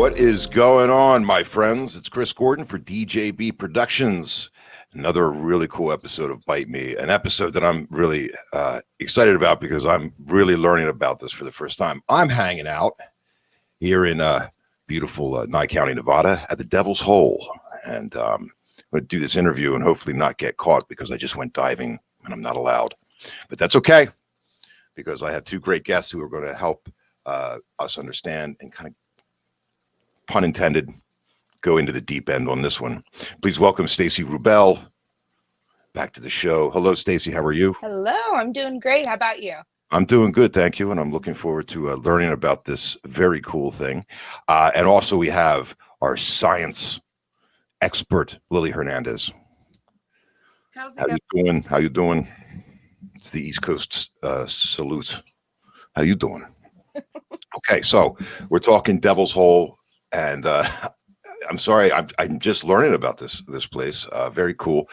What is going on, my friends? It's Chris Gordon for DJB Productions. Another really cool episode of Bite Me, an episode that I'm really excited about because I'm really learning about this for the first time. I'm hanging out here in beautiful Nye County, Nevada at the Devil's Hole. And I'm going to do this interview and hopefully not get caught because I just went diving and I'm not allowed. But that's okay because I have two great guests who are going to help us understand and kind of, pun intended, go into the deep end on this one. Please welcome Stacy Rubel back to the show. Hello, Stacy. How are you? Hello. I'm doing great. How about you? I'm doing good, thank you, and I'm looking forward to learning about this very cool thing. And also, we have our science expert, Lily Hernandez. How's it How going? you doing? How you doing? It's the East Coast salute. How you doing? Okay, so we're talking Devil's Hole, and I'm sorry, I'm just learning about this place. Very cool.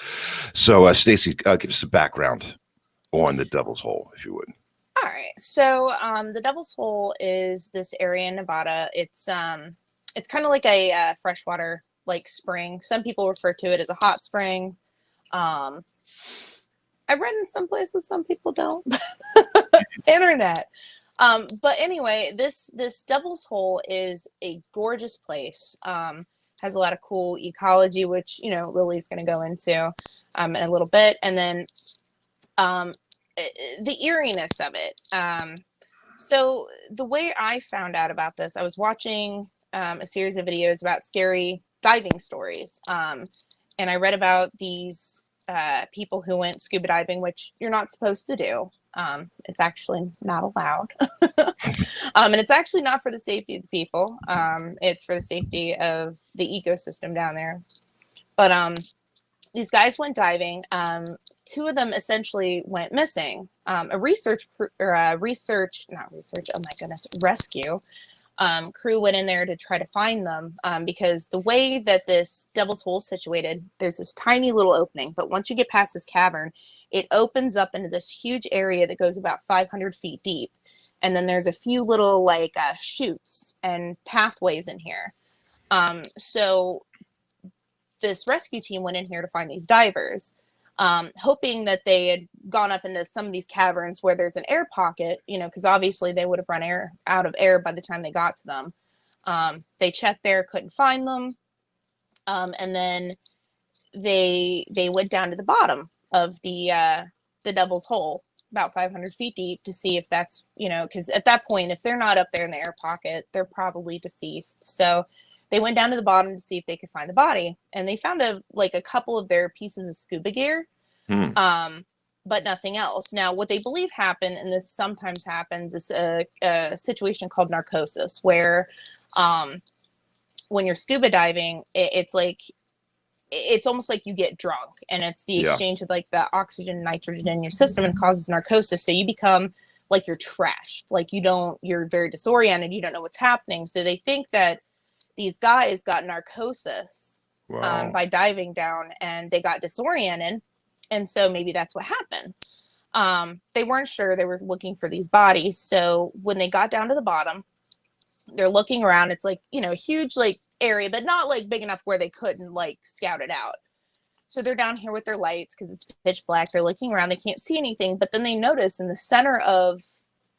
So, Stacy, give us a background on the Devil's Hole, if you would. All right. So the Devil's Hole is this area in Nevada. It's kind of like a freshwater like spring. Some people refer to it as a hot spring. Um, I read in some places, some people don't. Internet. But anyway, this Devil's Hole is a gorgeous place. Has a lot of cool ecology, which Lily's going to go into in a little bit, and then the eeriness of it. So the way I found out about this, I was watching a series of videos about scary diving stories, and I read about these people who went scuba diving, which you're not supposed to do. It's actually not allowed. And it's actually not for the safety of the people. It's for the safety of the ecosystem down there. But these guys went diving. Two of them essentially went missing. Rescue crew went in there to try to find them because the way that this Devil's Hole is situated, there's this tiny little opening, but once you get past this cavern, it opens up into this huge area that goes about 500 feet deep. And then there's a few little chutes and pathways in here. So this rescue team went in here to find these divers, hoping that they had gone up into some of these caverns where there's an air pocket, because obviously they would have run out of air by the time they got to them. They checked there, couldn't find them. And then they went down to the bottom of the Devil's Hole, about 500 feet deep, to see if that's, because at that point, if they're not up there in the air pocket, they're probably deceased. So they went down to the bottom to see if they could find the body, and they found a couple of their pieces of scuba gear, but nothing else. Now, what they believe happened, and this sometimes happens, is a situation called narcosis, where when you're scuba diving, it's almost like you get drunk, and it's the exchange of the oxygen and nitrogen in your system and causes narcosis. So you become like you're trashed, you're very disoriented, you don't know what's happening. So they think that these guys got narcosis by diving down, and they got disoriented. And so maybe that's what happened. They weren't sure. They were looking for these bodies. So when they got down to the bottom, they're looking around. It's a huge area, but not big enough where they couldn't scout it out. So they're down here with their lights because it's pitch black. They're looking around. They can't see anything. But then they notice in the center of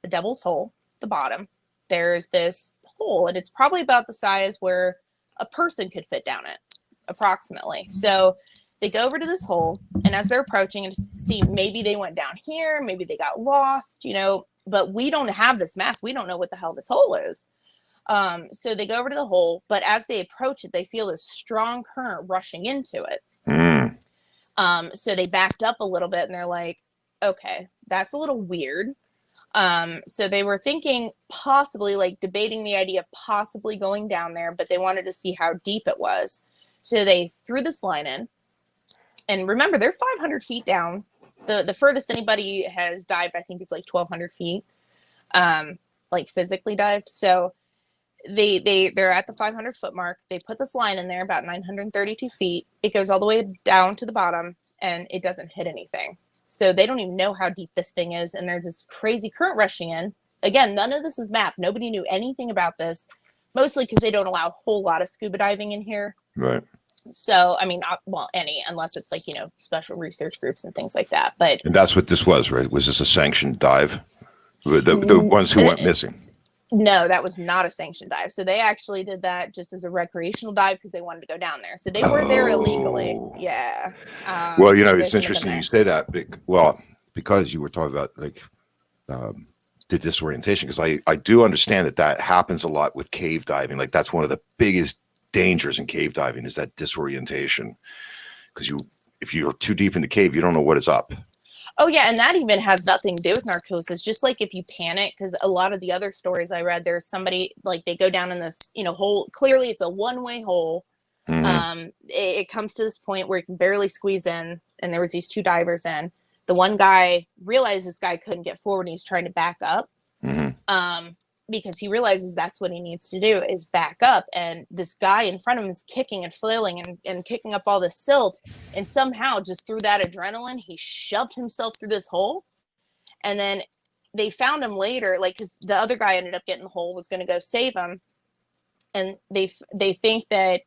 the Devil's Hole, the bottom, there's this hole, and it's probably about the size where a person could fit down it, approximately. So they go over to this hole, and as they're approaching and see, maybe they went down here, maybe they got lost, but we don't have this map. We don't know what the hell this hole is. So they go over to the hole, but as they approach it, they feel this strong current rushing into it. So they backed up a little bit, and they're like, okay, that's a little weird. So they were thinking possibly debating the idea of possibly going down there, but they wanted to see how deep it was. So they threw this line in, and remember, they're 500 feet down. The furthest anybody has dived, I think, is 1,200 feet, physically dived. So they're at the 500 foot mark. They put this line in there about 932 feet. It goes all the way down to the bottom, and it doesn't hit anything. So they don't even know how deep this thing is. And there's this crazy current rushing in. Again, none of this is mapped. Nobody knew anything about this. mostly because they don't allow a whole lot of scuba diving in here. Right. So, I mean, not, well, any, unless it's like, you know, special research groups and things like that. But And that's what this was, right? Was this a sanctioned dive? The ones who went missing. no, that was not a sanctioned dive. So they actually did that just as a recreational dive because they wanted to go down there. So they were there illegally. Yeah. Well, you know, so they it's shouldn't have interesting been there. you say that. Well, because you were talking about like the disorientation, because I do understand that happens a lot with cave diving. Like that's one of the biggest dangers in cave diving is that disorientation, because if you're too deep in the cave, you don't know what is up. Oh yeah, and that even has nothing to do with narcosis. Just like if you panic, because a lot of the other stories I read, there's somebody like they go down in this, you know, hole. Clearly, it's a one-way hole. It comes to this point where you can barely squeeze in, and there was these two divers in. The one guy realized this guy couldn't get forward, and he's trying to back up. Because he realizes that's what he needs to do is back up, and this guy in front of him is kicking and flailing and kicking up all this silt, and somehow just through that adrenaline he shoved himself through this hole. And then they found him later, like, because the other guy ended up getting the hole, was going to go save him, and they think that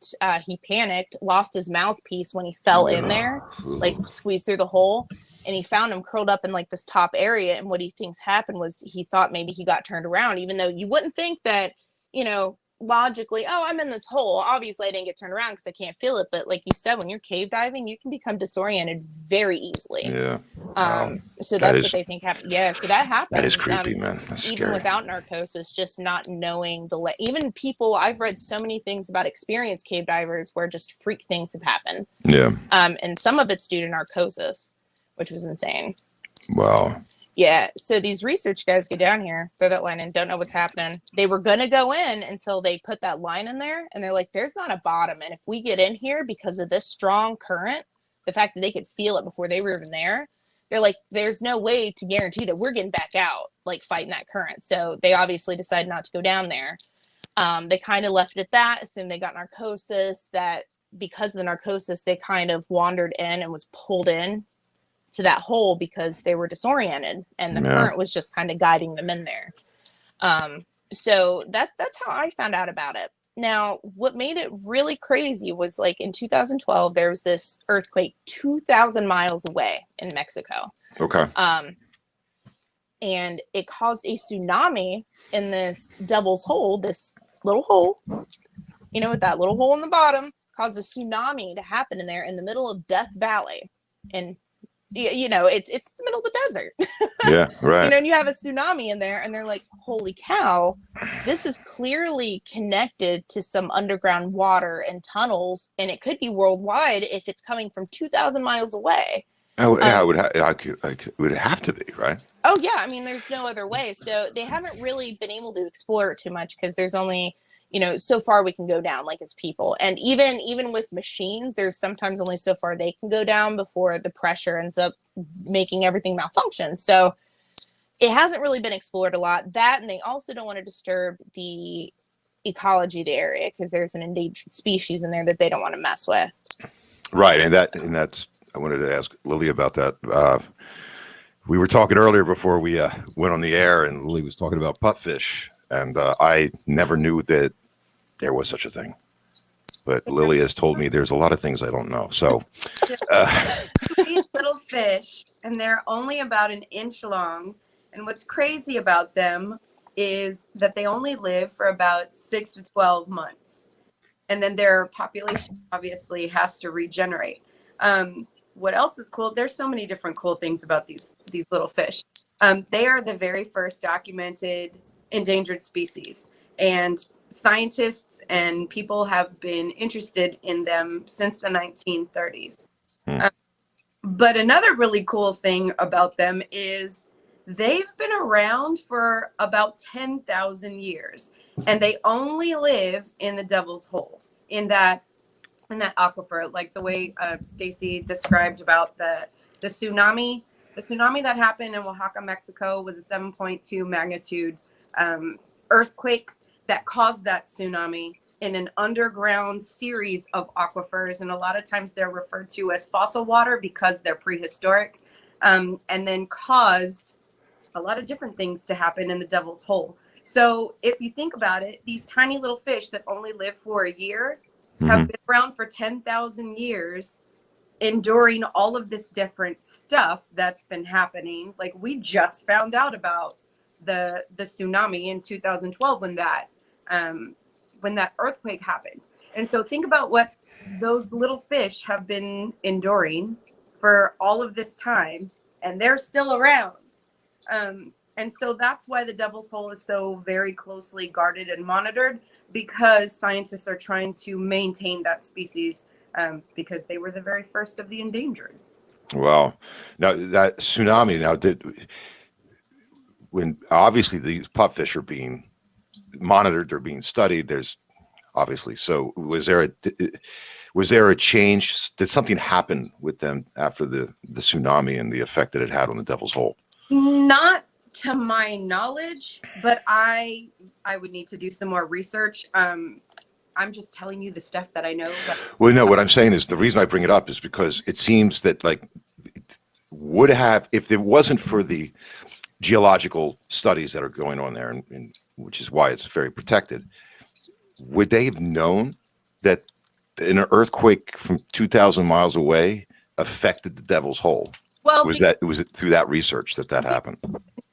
he panicked, lost his mouthpiece when he fell in there, like squeezed through the hole. And he found him curled up in like this top area. And what he thinks happened was he thought maybe he got turned around, even though you wouldn't think that, you know, logically, oh, I'm in this hole. Obviously, I didn't get turned around because I can't feel it. But like you said, when you're cave diving, you can become disoriented very easily. Yeah. So that's what they think happened. Yeah. So that happens. That is creepy, man. That's even scary. without narcosis, just not knowing even people, I've read so many things about experienced cave divers where just freak things have happened. Yeah. And some of it's due to narcosis, which was insane. Wow. Yeah. So these research guys go down here, throw that line in, don't know what's happening. They were going to go in until they put that line in there. And they're like, there's not a bottom. And if we get in here because of this strong current, the fact that they could feel it before they were even there, they're like, there's no way to guarantee that we're getting back out, like fighting that current. So they obviously decided not to go down there. They kind of left it at that, assumed they got narcosis, that because of the narcosis, they kind of wandered in and was pulled in to that hole because they were disoriented and the current was just kind of guiding them in there. So that's how I found out about it. Now, what made it really crazy was like in 2012, there was this earthquake 2,000 miles away in Mexico. Okay. And it caused a tsunami in this Devil's Hole, this little hole, you know, with that little hole in the bottom, caused a tsunami to happen in there in the middle of Death Valley. And you know, it's the middle of the desert. Yeah, right. You know, and you have a tsunami in there, and they're like, holy cow, this is clearly connected to some underground water and tunnels, and it could be worldwide if it's coming from 2,000 miles away. It would have to be, right? Oh, yeah. I mean, there's no other way. So they haven't really been able to explore it too much because there's only, you know, so far we can go down, like as people. And even with machines, there's sometimes only so far they can go down before the pressure ends up making everything malfunction. So it hasn't really been explored a lot. That, and they also don't want to disturb the ecology of the area because there's an endangered species in there that they don't want to mess with. Right. And that's, I wanted to ask Lily about that. We were talking earlier before we went on the air, and Lily was talking about pupfish. And I never knew that there was such a thing. But Lily has told me there's a lot of things I don't know. So these little fish, and they're only about an inch long. And what's crazy about them is that they only live for about 6 to 12 months. And then their population obviously has to regenerate. What else is cool? There's so many different cool things about these little fish. They are the very first documented endangered species, and scientists and people have been interested in them since the 1930s. But another really cool thing about them is they've been around for about 10,000 years, and they only live in the Devil's Hole, in that aquifer, like the way Stacy described about the tsunami. The tsunami that happened in Oaxaca, Mexico, was a 7.2 magnitude earthquake that caused that tsunami in an underground series of aquifers. And a lot of times they're referred to as fossil water because they're prehistoric, and then caused a lot of different things to happen in the Devil's Hole. So if you think about it, these tiny little fish that only live for a year Mm-hmm. have been around for 10,000 years, enduring all of this different stuff that's been happening. Like we just found out about the tsunami in 2012 when that earthquake happened. And so think about what those little fish have been enduring for all of this time, and they're still around. And so that's why the Devil's Hole is so very closely guarded and monitored, because scientists are trying to maintain that species, because they were the very first of the endangered. Wow. Now that tsunami when obviously these pupfish are being monitored, they're being studied. There's obviously, so was there a change? Did something happen with them after the tsunami and the effect that it had on the Devil's Hole? Not to my knowledge, but I would need to do some more research. I'm just telling you the stuff that I know. Well, no, what I'm saying is the reason I bring it up is because it seems that like it would have, if it wasn't for the geological studies that are going on there, and which is why it's very protected, would they have known that an earthquake from 2,000 miles away affected the Devil's Hole? Well, Was it through that research that happened?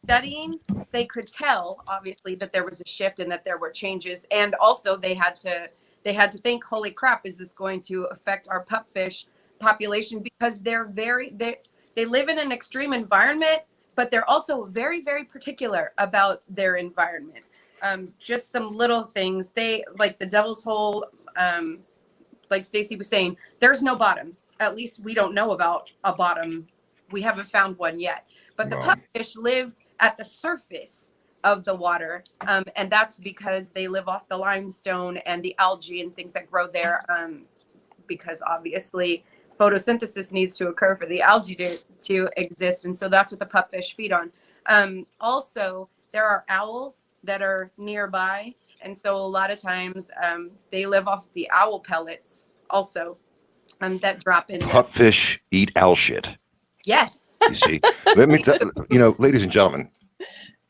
Studying, they could tell obviously that there was a shift and that there were changes, and also they had to think, holy crap, is this going to affect our pupfish population? Because they live in an extreme environment, but they're also very, very particular about their environment. Just some little things, they like the Devil's Hole, like Stacy was saying, there's no bottom. At least we don't know about a bottom. We haven't found one yet, but the pupfish live at the surface of the water, and that's because they live off the limestone and the algae and things that grow there, because obviously photosynthesis needs to occur for the algae to exist, and so that's what the pupfish feed on. Also, there are owls that are nearby, and so a lot of times they live off the owl pellets also, that drop in there. Pupfish eat owl shit. Yes. You see, let me tell you, ladies and gentlemen,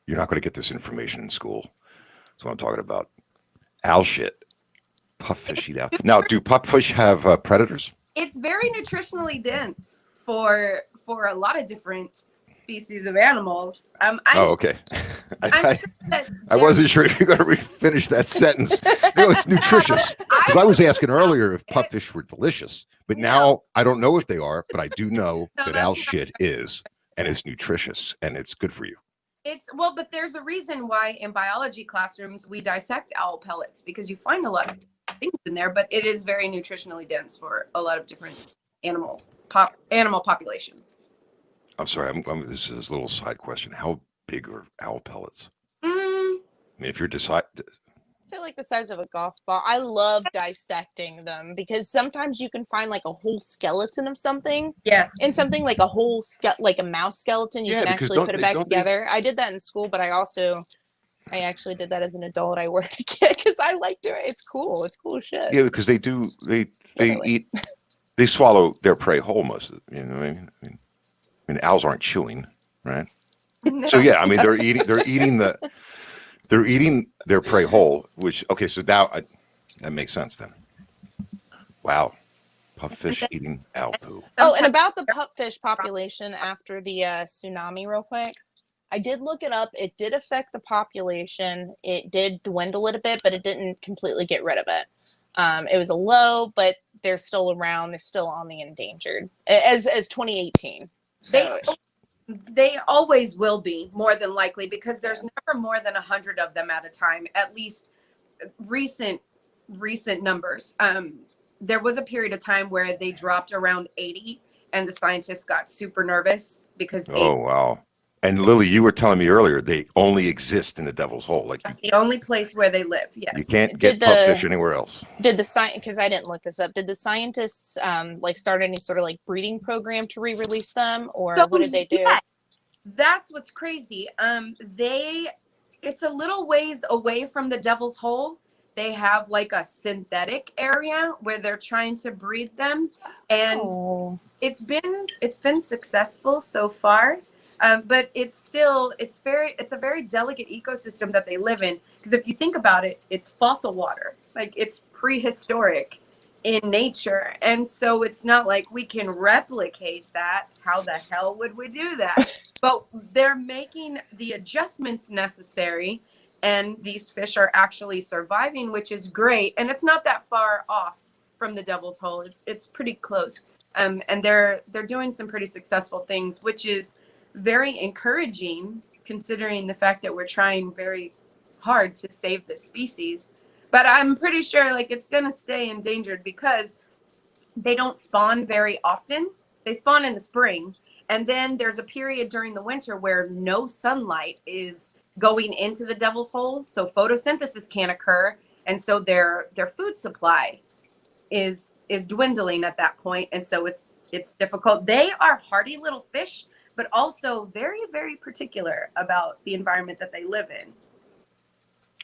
you're not going to get this information in school. That's what I'm talking about. Owl shit. Pupfish eat owl. Now, do pupfish have predators? It's very nutritionally dense for a lot of different species of animals. Okay. I'm sure that I wasn't sure if you're going to finish that sentence. No, it's nutritious. Because I was asking earlier if pupfish were delicious, but now I don't know if they are, but I do know that owl shit is, and it's nutritious, and it's good for you. But there's a reason why in biology classrooms we dissect owl pellets, because you find a lot of things in there, but it is very nutritionally dense for a lot of different animals, animal populations. I'm sorry, this is a little side question. How big are owl pellets? I mean, if you're Say like the size of a golf ball. I love dissecting them because sometimes you can find like a whole skeleton of something. Yes. And something like a whole like a mouse skeleton, you can actually put it back together. I did that in school, but I actually did that as an adult. I worked because I like doing it. It's cool. It's cool shit. Yeah, because they eat, they swallow their prey whole most of it. You know what I mean, owls aren't chewing, right? No. So yeah, I mean, they're eating their prey whole, which, okay, so now that makes sense then. Wow. Pupfish eating owl poo. Oh, and about the pupfish population after the tsunami real quick. I did look it up. It did affect the population. It did dwindle it a bit, but it didn't completely get rid of it. It was a low, but they're still around. They're still on the endangered as 2018. So. They always will be, more than likely, because there's never more than 100 of them at a time, at least recent numbers. There was a period of time where they dropped around 80 and the scientists got super nervous because Oh, wow. And Lily, you were telling me earlier, they only exist in the Devil's Hole. Like that's the only place where they live. Yes. You can't get pupfish anywhere else. Did the because I didn't look this up, did the scientists like start any sort of like breeding program to re-release them, or what did they do? Yeah, that's what's crazy. It's a little ways away from the Devil's Hole. They have like a synthetic area where they're trying to breed them, and it's been successful so far. But it's a very delicate ecosystem that they live in. Because if you think about it, it's fossil water, like it's prehistoric in nature, and so it's not like we can replicate that. How the hell would we do that? But they're making the adjustments necessary, and these fish are actually surviving, which is great. And it's not that far off from the Devil's Hole. It's pretty close. And they're doing some pretty successful things, which is very encouraging considering the fact that we're trying very hard to save the species. But I'm pretty sure like it's going to stay endangered because they don't spawn very often. They spawn in the spring, and then there's a period during the winter where no sunlight is going into the Devil's Hole, so photosynthesis can't occur, and so their food supply is dwindling at that point, and so it's difficult. They are hardy little fish, but also very, very particular about the environment that they live in.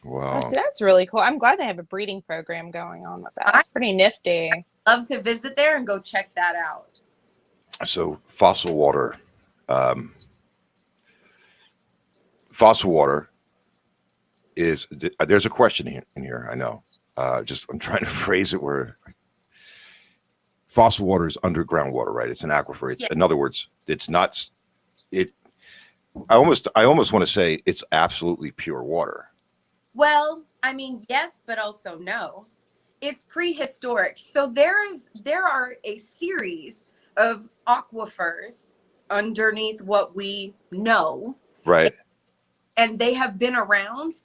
Wow. Oh, so that's really cool. I'm glad they have a breeding program going on with that. That's pretty nifty. Love to visit there and go check that out. So fossil water, is, there's a question in here. I know. I'm trying to phrase it where fossil water is underground water, right? It's an aquifer. It's, in other words, it's not, I almost want to say it's absolutely pure water. Well, I mean, yes, but also no. It's prehistoric. So there are a series of aquifers underneath what we know. Right. And they have been around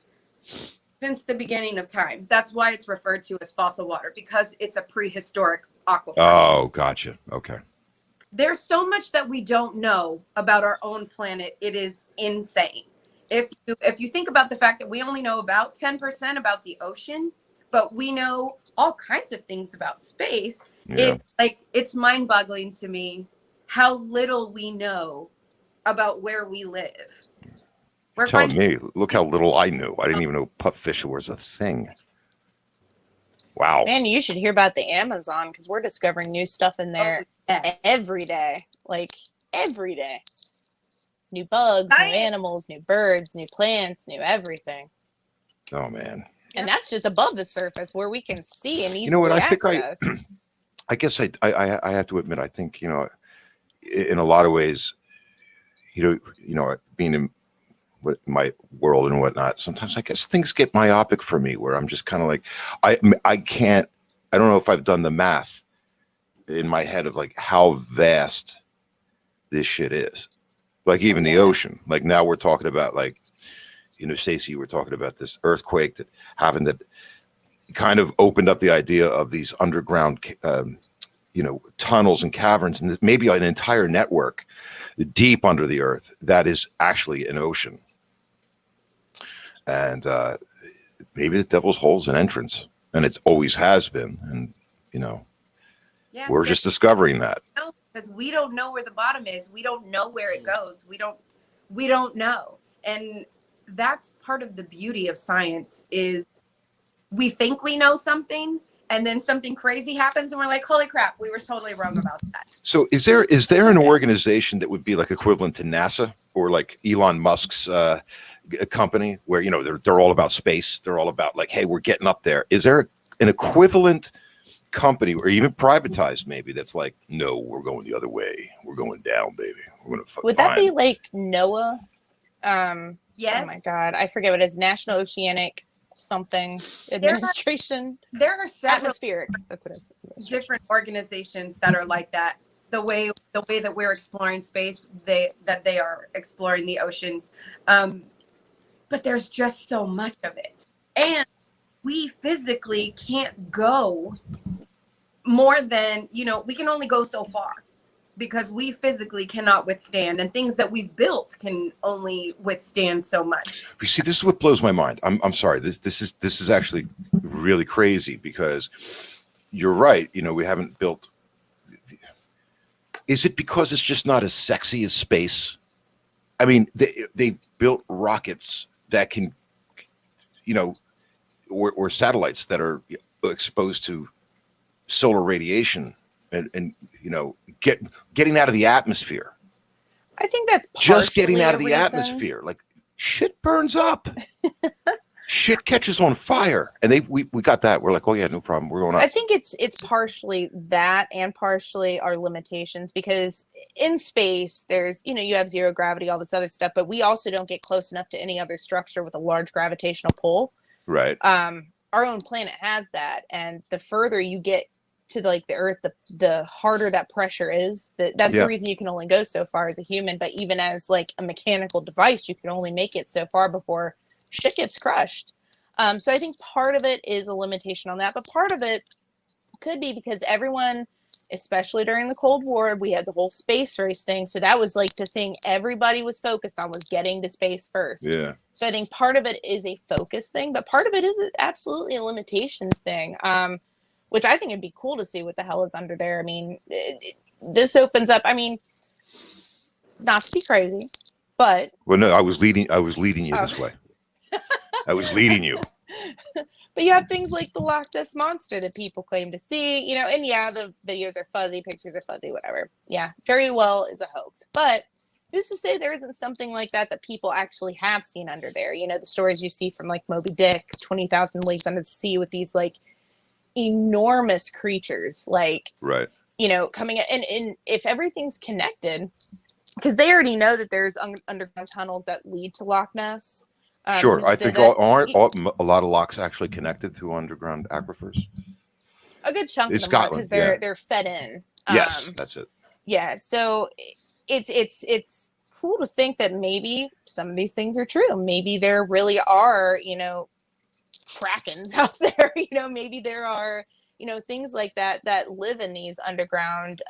since the beginning of time. That's why it's referred to as fossil water, because it's a prehistoric aquifer. Oh, gotcha. Okay. There's so much that we don't know about our own planet. It is insane. If you think about the fact that we only know about 10% about the ocean, but we know all kinds of things about space, it's mind-boggling to me how little we know about where we live. You're telling me, look how little I knew. I didn't even know pupfish was a thing. Wow. Man, you should hear about the Amazon, because we're discovering new stuff in there every day. Like every day. New bugs, new animals, new birds, new plants, new everything. Oh man. And that's just above the surface where we can see and easily You know what? access. I guess I have to admit, I think, in a lot of ways, being in my world and whatnot, sometimes I guess things get myopic for me, where I'm just kind of like, I don't know if I've done the math in my head of like how vast this shit is. Like even the ocean, like now we're talking about like, Stacey, we're talking about this earthquake that happened that kind of opened up the idea of these underground, tunnels and caverns, and maybe an entire network deep under the earth that is actually an ocean. And maybe the Devil's Hole is an entrance, and it's always has been. And, we're just discovering that. Because we don't know where the bottom is. We don't know where it goes. We don't know. And that's part of the beauty of science is we think we know something, and then something crazy happens and we're like, holy crap, we were totally wrong about that. So is there an organization that would be like equivalent to NASA or like Elon Musk's company where, they're all about space. They're all about like, hey, we're getting up there. Is there an equivalent company or even privatized maybe that's like, no, we're going the other way. We're going down, baby. We're going to Would that be like NOAA? Yes. Oh my God. I forget what it is. National Oceanic something administration. There are several atmospheric. That's what it is. Different organizations that are like that. The way that we're exploring space, they are exploring the oceans. But there's just so much of it. And we physically can't go more than, we can only go so far because we physically cannot withstand, and things that we've built can only withstand so much. You see, this is what blows my mind. I'm sorry. This is actually really crazy because you're right. We haven't built. Is it because it's just not as sexy as space? I mean, they built rockets that can, or satellites that are exposed to solar radiation and getting out of the atmosphere. I think that's Just getting partially out a of the reason. atmosphere. Like shit burns up. Shit catches on fire. And we got that. We're like, oh yeah, no problem. We're going up. I think it's partially that and partially our limitations, because in space there's, you have zero gravity, all this other stuff, but we also don't get close enough to any other structure with a large gravitational pull. Right. Our own planet has that, and the further you get to the Earth, the harder that pressure is. That's the reason you can only go so far as a human, but even as like a mechanical device, you can only make it so far before shit gets crushed. So I think part of it is a limitation on that, but part of it could be because everyone, especially during the Cold War, we had the whole space race thing. So that was like the thing everybody was focused on, was getting to space first. Yeah. So I think part of it is a focus thing, but part of it is absolutely a limitations thing, which I think it'd be cool to see what the hell is under there. I mean, this opens up, I mean, not to be crazy, but. Well, no, I was leading you this way. I was leading you. But you have things like the Loch Ness Monster that people claim to see, and yeah, the videos are fuzzy, pictures are fuzzy, whatever. Yeah, very well is a hoax. But who's to say there isn't something like that people actually have seen under there? The stories you see from like Moby Dick, 20,000 Leagues Under the Sea, with these like enormous creatures, like, right. Coming in. And if everything's connected, because they already know that there's underground tunnels that lead to Loch Ness. Sure, I think aren't a lot of locks actually connected through underground aquifers? A good chunk of them are, because they're fed in. Yes, that's it. Yeah, so it's cool to think that maybe some of these things are true. Maybe there really are, krakens out there. Maybe there are, things like that live in these underground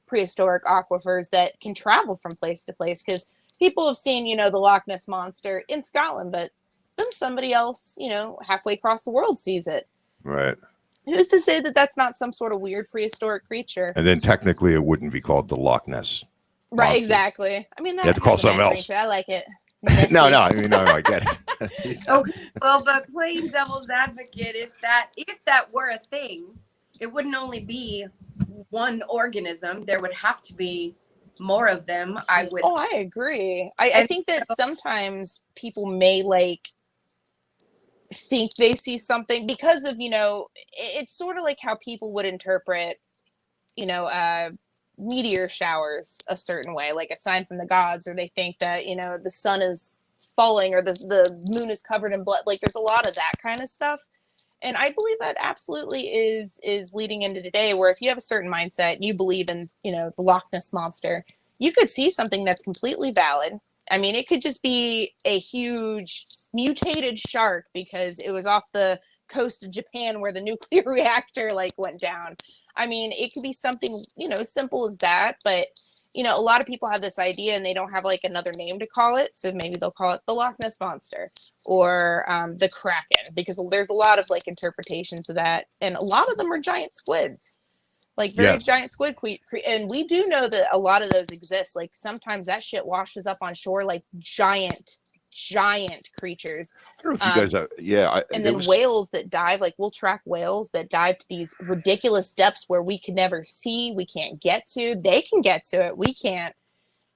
prehistoric aquifers that can travel from place to place, because people have seen, the Loch Ness Monster in Scotland, but then somebody else, halfway across the world sees it. Right. Who's to say that that's not some sort of weird prehistoric creature? And then technically it wouldn't be called the Loch Ness Right, Monster. Exactly. I mean, that you have to call has a something nice else. ring to it. I like it. No, I get it. Okay, well, but playing devil's advocate, if that were a thing, it wouldn't only be one organism. There would have to be more of them. I would. Oh, I agree. I think that sometimes people may think they see something because of, it's sort of like how people would interpret, meteor showers a certain way, like a sign from the gods, or they think that, the sun is falling, or the moon is covered in blood. Like there's a lot of that kind of stuff. And I believe that absolutely is leading into today, where if you have a certain mindset, you believe in, the Loch Ness Monster, you could see something that's completely valid. I mean, it could just be a huge mutated shark because it was off the coast of Japan where the nuclear reactor went down. I mean, it could be something, as simple as that. But, a lot of people have this idea and they don't have another name to call it. So maybe they'll call it the Loch Ness Monster or the Kraken, because there's a lot of interpretations of that. And a lot of them are giant squids. Giant squid and we do know that a lot of those exist. Sometimes that shit washes up on shore, giant creatures. I don't know if you guys and then whales that dive, we'll track whales that dive to these ridiculous depths where we can never see, we can't get to. They can get to it, we can't.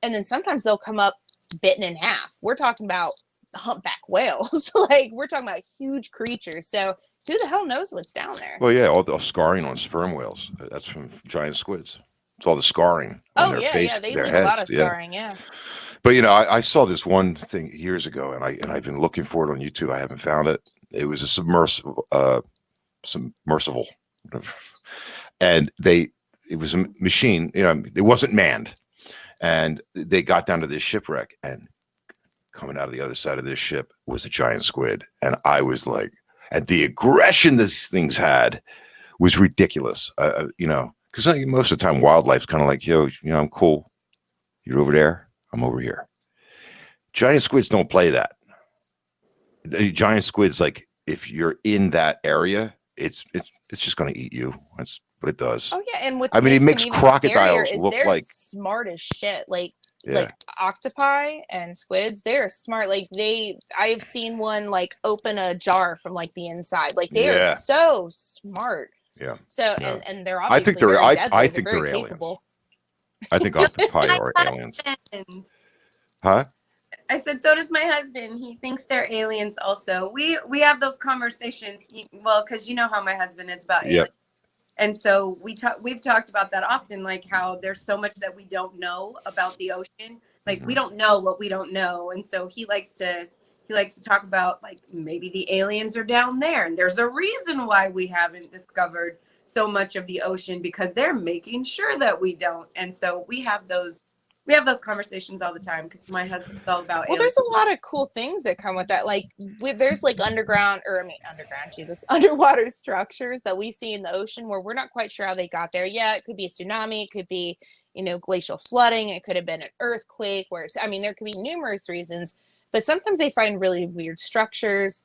And then sometimes they'll come up bitten in half. We're talking about humpback whales. We're talking about huge creatures. So who the hell knows what's down there? Well, yeah, all the scarring on sperm whales. That's from giant squids. It's all the scarring on their face, they their leave heads. A lot of scarring, yeah. But I saw this one thing years ago, and I've been looking for it on YouTube. I haven't found it. It was a submersible, and it was a machine. It wasn't manned, and they got down to this shipwreck, and coming out of the other side of this ship was a giant squid, and I was like. And the aggression these things had was ridiculous, because most of the time wildlife's kind of like, yo, I'm cool. You're over there. I'm over here. Giant squids don't play that. The giant squids, if you're in that area, it's just going to eat you. That's what it does. Oh yeah, and it makes crocodiles look like smart as shit. Like octopi and squids, they're smart. I've seen one open a jar from the inside. They are so smart. Yeah. So and they're obviously I think they're aliens. I think octopi My are aliens. husband. Huh? I said, so does my husband. He thinks they're aliens also. We have those conversations. Well, because you know how my husband is about Yep. aliens. And so we've talked about that often, like how there's so much that we don't know about the ocean. Like we don't know what we don't know. And so he likes to talk about like maybe the aliens are down there. And there's a reason why we haven't discovered so much of the ocean, because they're making sure that we don't. And so we have those conversations all the time, because my husband's all about Well, aliens. there's a lot of cool things that come with that. Like, there's like underground, Jesus, underwater structures that we see in the ocean where we're not quite sure how they got there. Yeah, it could be a tsunami, it could be, glacial flooding, it could have been an earthquake. There could be numerous reasons, but sometimes they find really weird structures.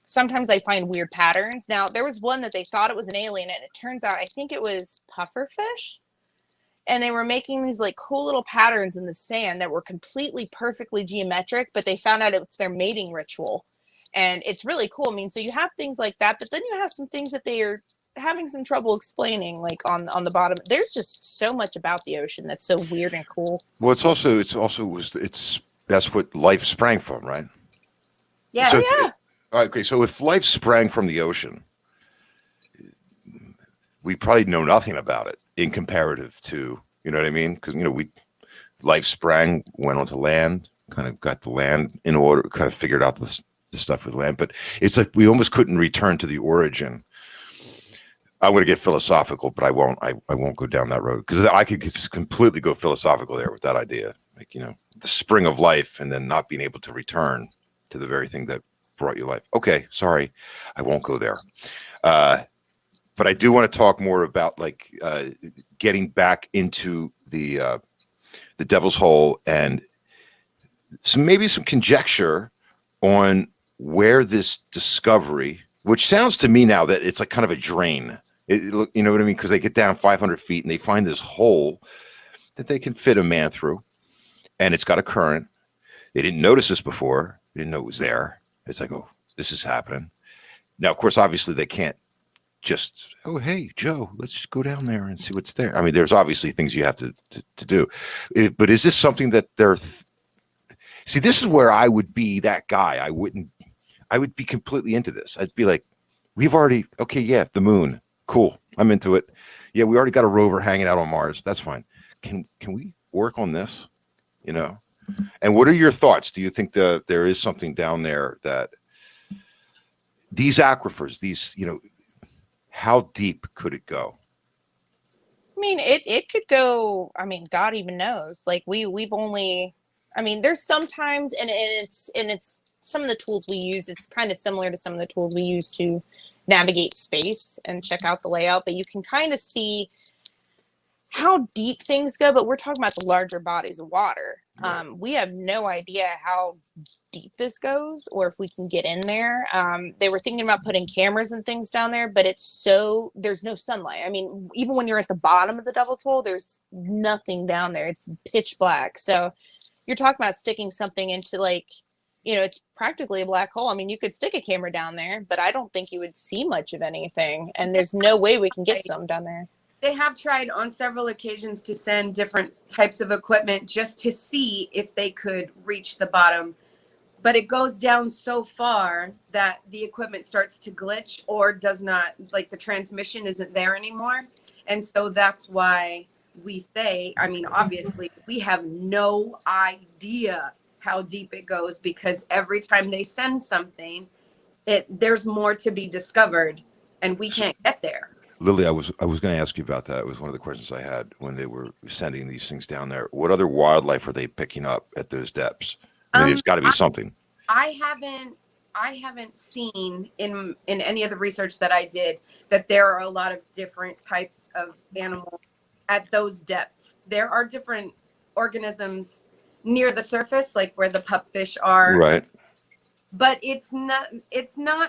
Sometimes they find weird patterns. Now, there was one that they thought it was an alien, and it turns out I think it was pufferfish. And they were making these like cool little patterns in the sand that were completely perfectly geometric, but they found out it's their mating ritual. And it's really cool. So you have things like that, but then you have some things that they are having some trouble explaining, like on the bottom. There's just so much about the ocean that's so weird and cool. Well, that's what life sprang from, right? Yeah. So, Oh, yeah. Okay, so if life sprang from the ocean, we probably know nothing about it in comparative to, you know what I mean? Because life sprang, went onto land, kind of got the land in order, kind of figured out the stuff with land. But it's like we almost couldn't return to the origin. I'm going to get philosophical, but I won't. I won't go down that road, because I could completely go philosophical there with that idea, like the spring of life, and then not being able to return to the very thing that brought you life. Okay, sorry, I won't go there. But I do want to talk more about getting back into the Devil's Hole, and maybe some conjecture on where this discovery, which sounds to me now that it's like kind of a drain. You know what I mean? Because they get down 500 feet and they find this hole that they can fit a man through, and it's got a current. They didn't notice this before. They didn't know it was there. It's like, oh, this is happening. Now, of course, obviously they can't just, oh, hey, Joe, let's just go down there and see what's there. There's obviously things you have to do. But is this something that they're... See, this is where I would be that guy. I would be completely into this. I'd be like, okay, yeah, the moon. Cool. I'm into it. Yeah, we already got a rover hanging out on Mars. That's fine. Can we work on this? And what are your thoughts? Do you think there is something down there that these aquifers, how deep could it go? It could go, God even knows. Like we've only, there's sometimes, and it's some of the tools we use, it's kind of similar to some of the tools we use to navigate space and check out the layout, but you can kind of see how deep things go, but we're talking about the larger bodies of water. Right. We have no idea how deep this goes or if we can get in there. They were thinking about putting cameras and things down there, but there's no sunlight. Even when you're at the bottom of the Devil's Hole, there's nothing down there. It's pitch black. So you're talking about sticking something into it's practically a black hole. You could stick a camera down there, but I don't think you would see much of anything. And there's no way we can get some down there. They have tried on several occasions to send different types of equipment just to see if they could reach the bottom. But it goes down so far that the equipment starts to glitch or does not, like the transmission isn't there anymore. And so that's why we say, obviously, we have no idea how deep it goes, because every time they send something, there's more to be discovered and we can't get there. Lily, I was going to ask you about that. It was one of the questions I had when they were sending these things down there. What other wildlife are they picking up at those depths? There's got to be something. I haven't seen in any of the research that I did that there are a lot of different types of animals at those depths. There are different organisms near the surface, like where the pupfish are. Right. But it's not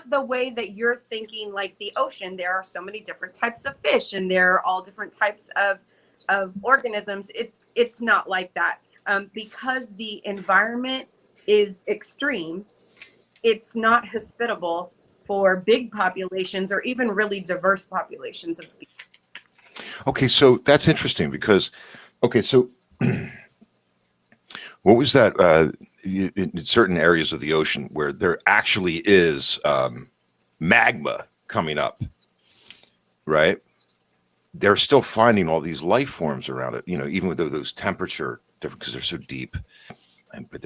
the way that you're thinking, like the ocean. There are so many different types of fish, and there are all different types of organisms. It's not like that. Because the environment is extreme, it's not hospitable for big populations or even really diverse populations of species. Okay, so that's interesting, because Okay, so what was that? In certain areas of the ocean where there actually is magma coming up, right? They're still finding all these life forms around it. Even with those temperature different because they're so deep. But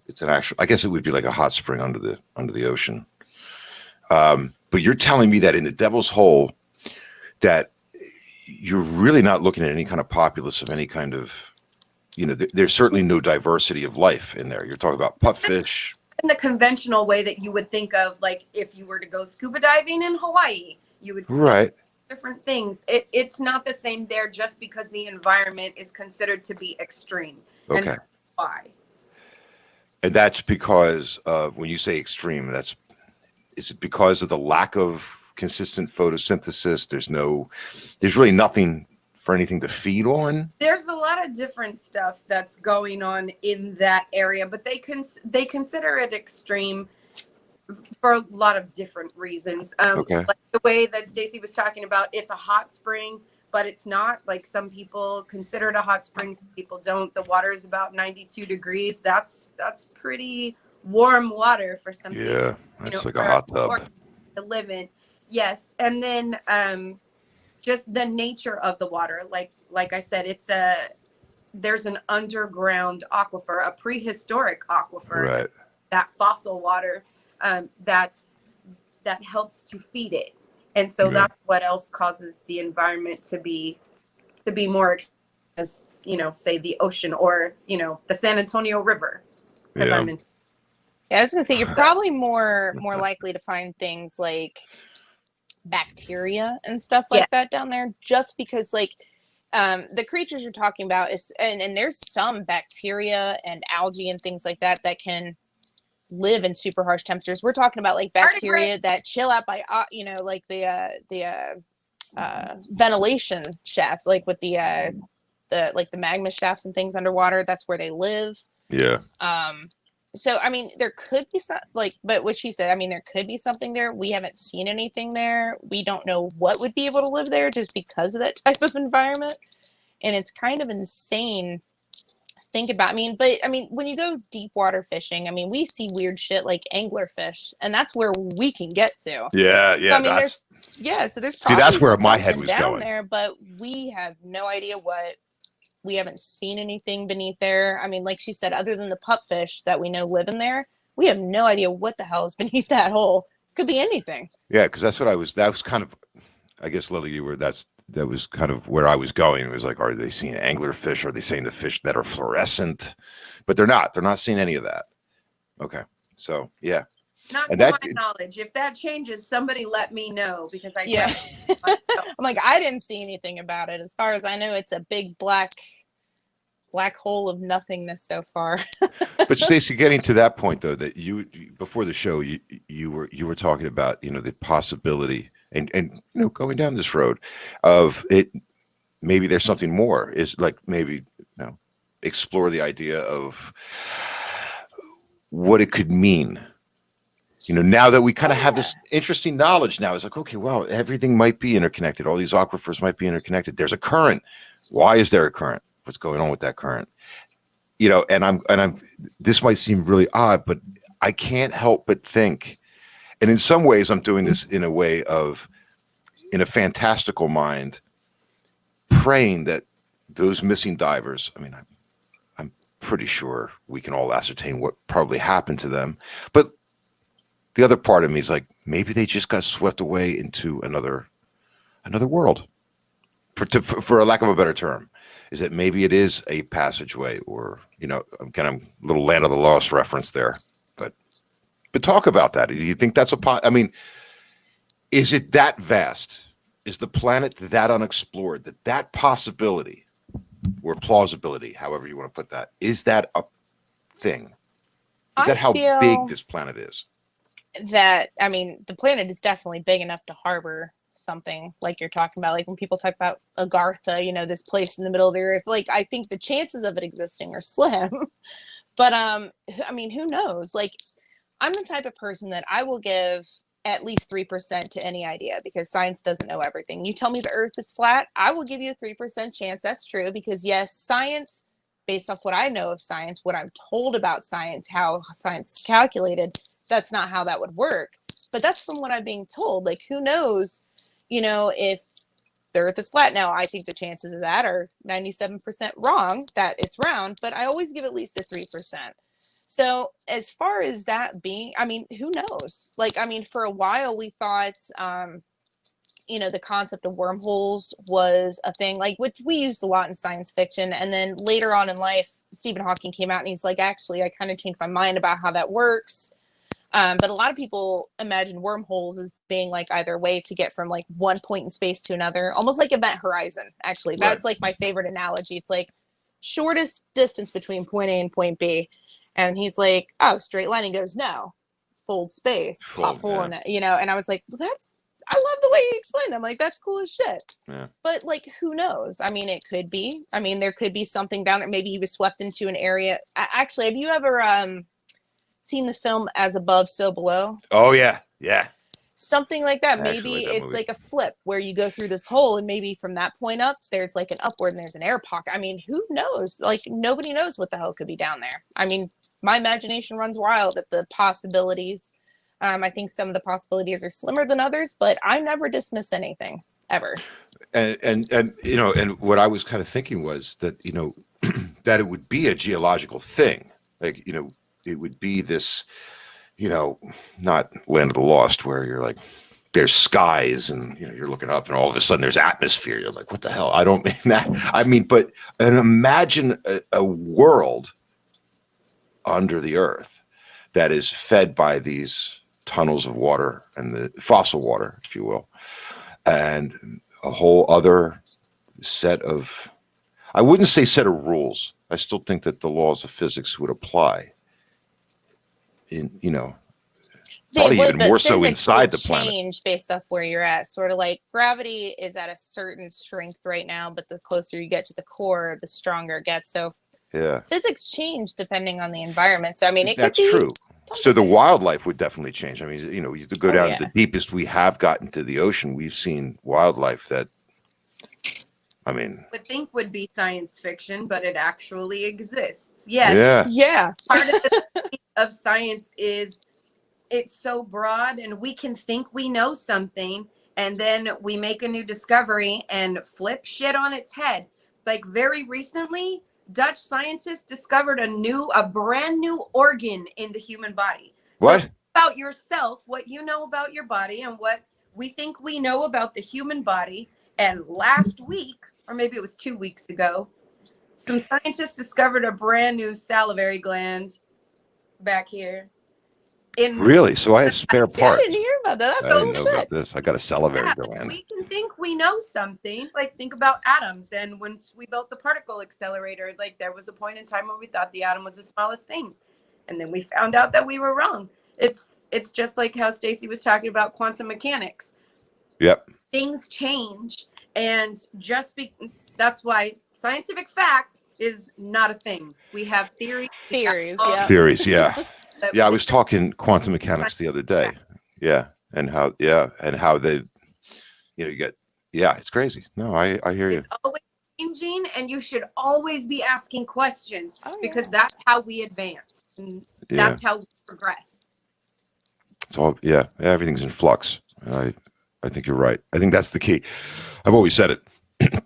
it's an actual. I guess it would be like a hot spring under the ocean. But you're telling me that in the Devil's Hole, that you're really not looking at any kind of populace of any kind of, there's certainly no diversity of life in there. You're talking about pupfish. In the conventional way that you would think of, like if you were to go scuba diving in Hawaii, you would see Right. different things. It's not the same there just because the environment is considered to be extreme. Okay. And that's why. And that's because when you say extreme, is it because of the lack of consistent photosynthesis? There's really nothing for anything to feed on. There's a lot of different stuff that's going on in that area, but they consider it extreme for a lot of different reasons. Okay. Like the way that Stacy was talking about, it's a hot spring, but it's not. Like some people consider it a hot spring, some people don't. The water is about 92 degrees. That's pretty warm water for something. Yeah, that's like a hot tub to live in. Yes, and then just the nature of the water. Like I said, there's an underground aquifer, a prehistoric aquifer, right? That fossil water that helps to feed it, and so that's what else causes the environment to be more, as say the ocean or the San Antonio River. Yeah, I was gonna say you're probably more likely to find things like bacteria and stuff like that down there, just because the creatures you're talking about and there's some bacteria and algae and things like that can live in super harsh temperatures. We're talking about like bacteria that chill out by like the ventilation shafts, like with the magma shafts and things underwater. That's where they live. Yeah. So, I mean, there could be but what she said, I mean, there could be something there. We haven't seen anything there. We don't know what would be able to live there just because of that type of environment. And it's kind of insane to think about. When you go deep water fishing, I mean, we see weird shit like anglerfish, and that's where we can get to. Yeah. So, I mean, there's probably that's where my head was down going there, but we have no idea what. We haven't seen anything beneath there. I mean, like she said, other than the pupfish that we know live in there, we have no idea what the hell is beneath that hole. Could be anything. Yeah, because that was kind of, I guess, Lily, that was kind of where I was going. It was like, are they seeing anglerfish? Are they seeing the fish that are fluorescent? But they're not. They're not seeing any of that. Okay. So, yeah. Not to my knowledge. If that changes, somebody let me know because I'm like, I didn't see anything about it. As far as I know, it's a big black hole of nothingness so far. But Stacy, getting to that point though, that you before the show, you were talking about the possibility and going down this road of it. Maybe there's something more. Is like maybe explore the idea of what it could mean. Now that we kind of have this interesting knowledge now, it's like, okay, wow, everything might be interconnected. All these aquifers might be interconnected. There's a current. Why is there a current? What's going on with that current? And I'm this might seem really odd, but I can't help but think, and in some ways I'm doing this in a fantastical mind, praying that those missing divers, I mean, I'm pretty sure we can all ascertain what probably happened to them, but the other part of me is like, maybe they just got swept away into another world, for a lack of a better term. Is that maybe it is a passageway, or I'm kind of a little Land of the Lost reference there, but talk about that. Do you think that's is it that vast? Is the planet that unexplored, that possibility or plausibility, however you want to put that, is that a thing? Is that how big this planet is? That, I mean, the planet is definitely big enough to harbor something like you're talking about. Like when people talk about Agartha, this place in the middle of the earth, like I think the chances of it existing are slim. But I mean, who knows? Like, I'm the type of person that I will give at least 3% to any idea, because science doesn't know everything. You tell me the earth is flat, I will give you a 3% chance that's true, because yes, science, based off what I know of science, what I'm told about science, how science is calculated, that's not how that would work. But that's from what I'm being told. Like, who knows, if the earth is flat. Now, I think the chances of that are 97% wrong, that it's round, but I always give at least a 3%. So as far as that being, I mean, who knows? Like, I mean, for a while we thought, the concept of wormholes was a thing, like, which we used a lot in science fiction. And then later on in life, Stephen Hawking came out and he's like, actually, I kind of changed my mind about how that works. But a lot of people imagine wormholes as being like either a way to get from like one point in space to another, almost like Event Horizon. Actually, that's like my favorite analogy. It's like shortest distance between point A and point B. And he's like, oh, straight line. He goes, no, fold space, pop hole in it, and I was like, well, I love the way you explained it. I'm like, that's cool as shit. Yeah. But like, who knows? I mean, it could be. I mean, there could be something down there. Maybe he was swept into an area. Actually, have you ever seen the film As Above, So Below? Oh yeah, yeah. Something like that. I Maybe like that it's movie. like a flip where you go through this hole, and maybe from that point up, there's like an upward and there's an air pocket. I mean, who knows? Like, nobody knows what the hell could be down there. I mean, my imagination runs wild at the possibilities. I think some of the possibilities are slimmer than others, but I never dismiss anything ever. And and what I was kind of thinking was that that it would be a geological thing, like it would be this, not Land of the Lost where you're like there's skies and you're looking up and all of a sudden there's atmosphere. You're like, what the hell? I don't mean that. I mean, but imagine a world under the earth that is fed by these tunnels of water and the fossil water, if you will, and a whole other set of, I wouldn't say set of rules. I still think that the laws of physics would apply probably even more so inside the planet. Change based off where you're at. Sort of like gravity is at a certain strength right now, but the closer you get to the core, the stronger it gets. So yeah, physics change depending on the environment. So I mean, that's true. So the wildlife would definitely change. I mean, you go down to the deepest we have gotten to the ocean. We've seen wildlife that, I mean, would think would be science fiction, but it actually exists. Yes. Yeah. Part of the of science is it's so broad, and we can think we know something, and then we make a new discovery and flip shit on its head. Like very recently, Dutch scientists discovered a brand new organ in the human body. What? So about yourself, what you know about your body, and what we think we know about the human body. And last week, or maybe it was 2 weeks ago, some scientists discovered a brand new salivary gland back here. Really? So I have spare parts. I didn't hear about that. That's I didn't know about this. I got a salivary gland. We can think we know something. Like, think about atoms. And when we built the particle accelerator, like there was a point in time where we thought the atom was the smallest thing, and then we found out that we were wrong. It's just like how Stacy was talking about quantum mechanics. Yep. Things change, and that's why scientific fact is not a thing. We have theories. Theories, yeah. Yeah, I was talking quantum mechanics the other day. Yeah, and how they, you get, it's crazy. No, I hear you. It's always changing, and you should always be asking questions because that's how we advance. And that's how we progress. It's all, everything's in flux. I think you're right. I think that's the key. I've always said it.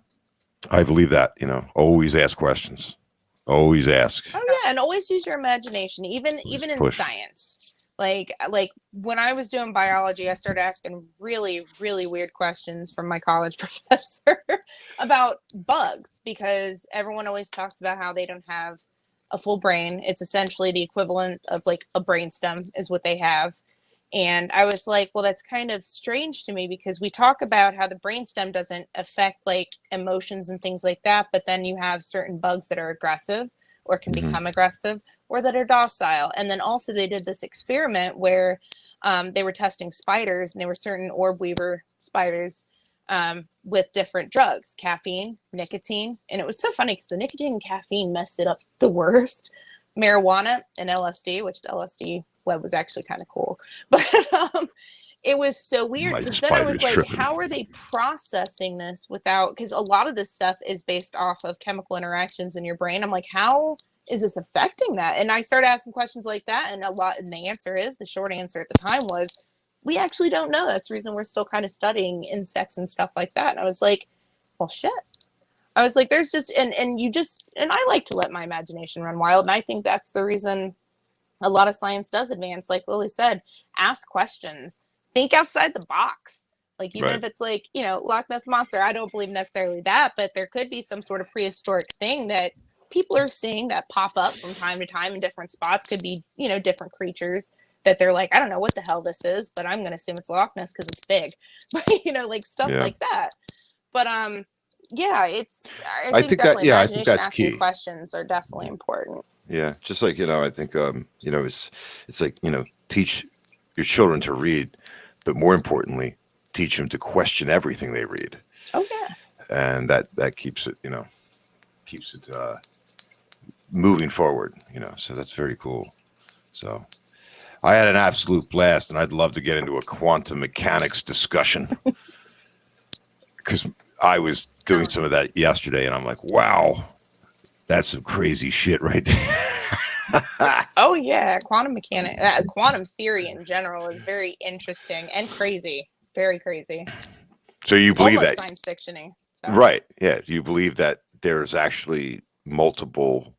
I believe that, always ask questions. Always ask. Oh yeah, and always use your imagination, even in science. Like when I was doing biology, I started asking really, really weird questions from my college professor about bugs, because everyone always talks about how they don't have a full brain. It's essentially the equivalent of like a brainstem is what they have. And I was like, well, that's kind of strange to me, because we talk about how the brainstem doesn't affect like emotions and things like that. But then you have certain bugs that are aggressive or can become aggressive, or that are docile. And then also they did this experiment where they were testing spiders, and they were certain orb weaver spiders with different drugs, caffeine, nicotine. And it was so funny because the nicotine and caffeine messed it up the worst. Marijuana and LSD, which the LSD web was actually kind of cool, but it was so weird My because then I was spider's like, tripping. how are they processing this without, because a lot of this stuff is based off of chemical interactions in your brain. I'm like, how is this affecting that? And I started asking questions like that, and the short answer at the time was, we actually don't know. That's the reason we're still kind of studying insects and stuff like that. And I was like, well, shit. I was like, there's just, and I like to let my imagination run wild. And I think that's the reason a lot of science does advance. Like Lily said, ask questions, think outside the box. Like, even Right. if it's like, Loch Ness Monster, I don't believe necessarily that, but there could be some sort of prehistoric thing that people are seeing that pop up from time to time in different spots. Could be, different creatures that they're like, I don't know what the hell this is, but I'm going to assume it's Loch Ness because it's big. But, like stuff Yeah. like that. But, yeah, I think that, definitely I think imagination, that's asking key. questions are definitely important. Yeah, just like, I think it's like, teach your children to read, but more importantly, teach them to question everything they read. Oh yeah. And that keeps it, moving forward, so that's very cool. So I had an absolute blast, and I'd love to get into a quantum mechanics discussion because I was doing some of that yesterday, and I'm like, wow, that's some crazy shit right there. Oh yeah, quantum quantum theory in general is very interesting and crazy, very crazy. So you believe almost that science fictiony, so. Right? Yeah. Do you believe that there's actually multiple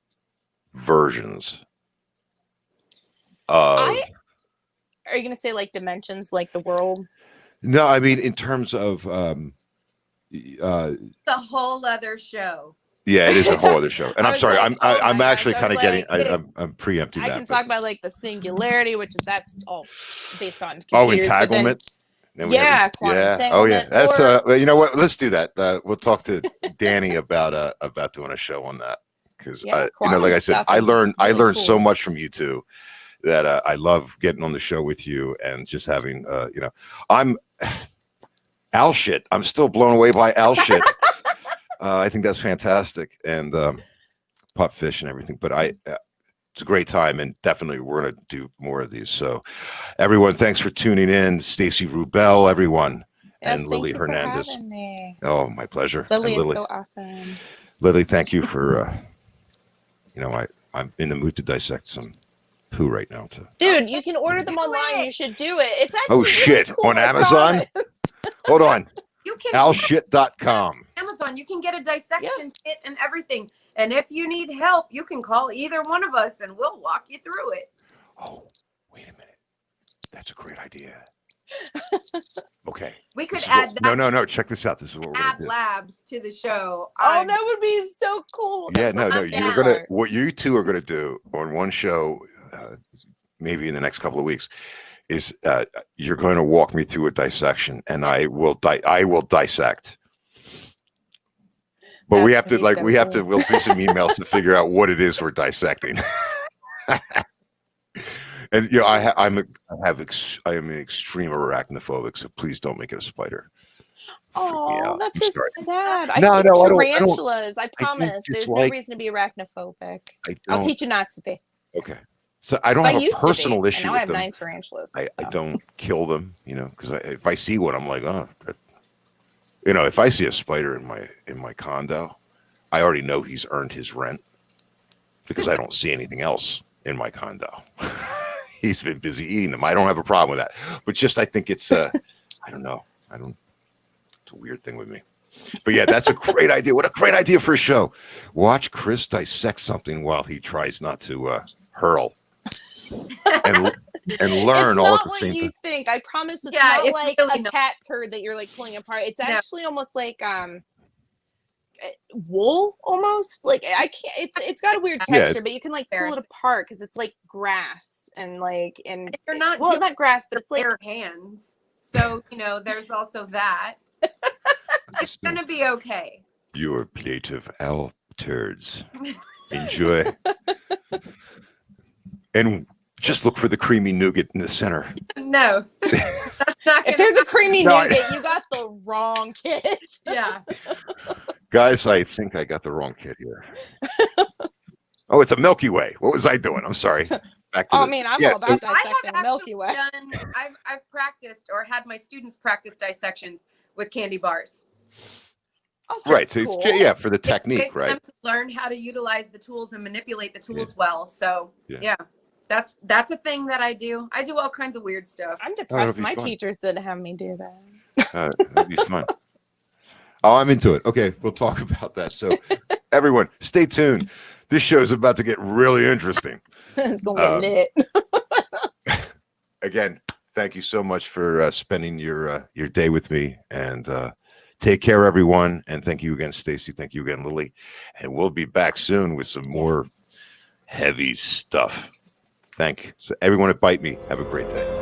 versions of? Are you gonna say like dimensions, like the world? No, I mean in terms of The whole other show. yeah, it is a whole other show. And I I'm was sorry, like, oh I'm my actually gosh, I kind of was getting like, I'm preempting I that. can talk about like the singularity, which is that's all based on computers. Oh, but then- entanglement. Then we yeah, have quantum Oh entanglement. yeah, that's or, well, you know what? Let's do that. We'll talk to Danny about doing a show on that because Yeah, like I said, stuff I is learned really so cool. much from you two that I love getting on the show with you and just having I'm Al shit. I'm still blown away by Al shit. I think that's fantastic and pup fish and everything. But it's a great time, and definitely we're going to do more of these. So, everyone, thanks for tuning in. Stacy Rubel, everyone, Yes, and Lily thank you Hernandez. For having me. Oh, my pleasure. Lily And is so awesome. Lily, thank you for. I'm in the mood to dissect some poo right now. Dude, you can order them Do online. it. You should do it. It's actually really shit! cool, On I Amazon? promise. Oh, Hold on. You can Alshit.com. Amazon. You can get a dissection kit and everything. And if you need help, you can call either one of us, and we'll walk you through it. Oh, wait a minute. That's a great idea. Okay. We could This is add what- that. no. Check this out. This is what we're gonna Add do. labs to the show. Oh, that would be so cool. Yeah, That's no. so You're smart. gonna. What you two are gonna do on one show, maybe in the next couple of weeks, is you're going to walk me through a dissection, and I will dissect. But we have to we'll do some emails to figure out what it is we're dissecting. And I am an extreme arachnophobic, so please don't make it a spider. Oh, that's I'm so sorry. sad. No, I keep no, I don't- tarantulas. I promise. it's There's like- no reason to be arachnophobic. don't. I'll teach you not to be. Okay. So I don't I have a used to be, personal and issue now I with have them. 9 tarantulas. I so. don't kill them, because if I see one, I'm like, oh, if I see a spider in my condo, I already know he's earned his rent because I don't see anything else in my condo. He's been busy eating them. I don't have a problem with that, but just I think it's I don't know. It's a weird thing with me. But yeah, that's a great idea. What a great idea for a show. Watch Chris dissect something while he tries not to hurl and learn it's all at not the what same you time. think. I promise it's Yeah, not it's like really a not. cat turd that you're like pulling apart. It's No. actually almost like wool almost. Like I can't it's got a weird Yeah, texture, but you can like pull it apart because it's like grass and If you're not well, doing not grass, but it's like bare hands. So, there's also that. It's going to be okay. Your plate of owl turds. Enjoy. And just look for the creamy nougat in the center. No. That's not if gonna there's a creamy No, nougat, you got the wrong kid. Yeah. Guys, I think I got the wrong kid here. Oh, it's a Milky Way. What was I doing? I'm sorry. back to Oh, the, I mean, I'm yeah, all about I dissecting the have Milky actually Way. done. I've practiced or had my students practice dissections with candy bars. Oh, right. that's So it's, cool. yeah, for the It's a way technique, for them right? to learn how to utilize the tools and manipulate the tools Yeah. well. So Yeah. yeah, that's a thing that I do. I do all kinds of weird stuff. I'm that'd depressed. be My fun. teachers didn't have me do that. That'd be fun. Oh, I'm into it. Okay, we'll talk about that. So, everyone, stay tuned. This show is about to get really interesting. It's gonna get lit. Again, thank you so much for spending your day with me, and take care, everyone. And thank you again, Stacy. Thank you again, Lily. And we'll be back soon with some more Yes. heavy stuff. Thank you. So, everyone at Bite Me, have a great day.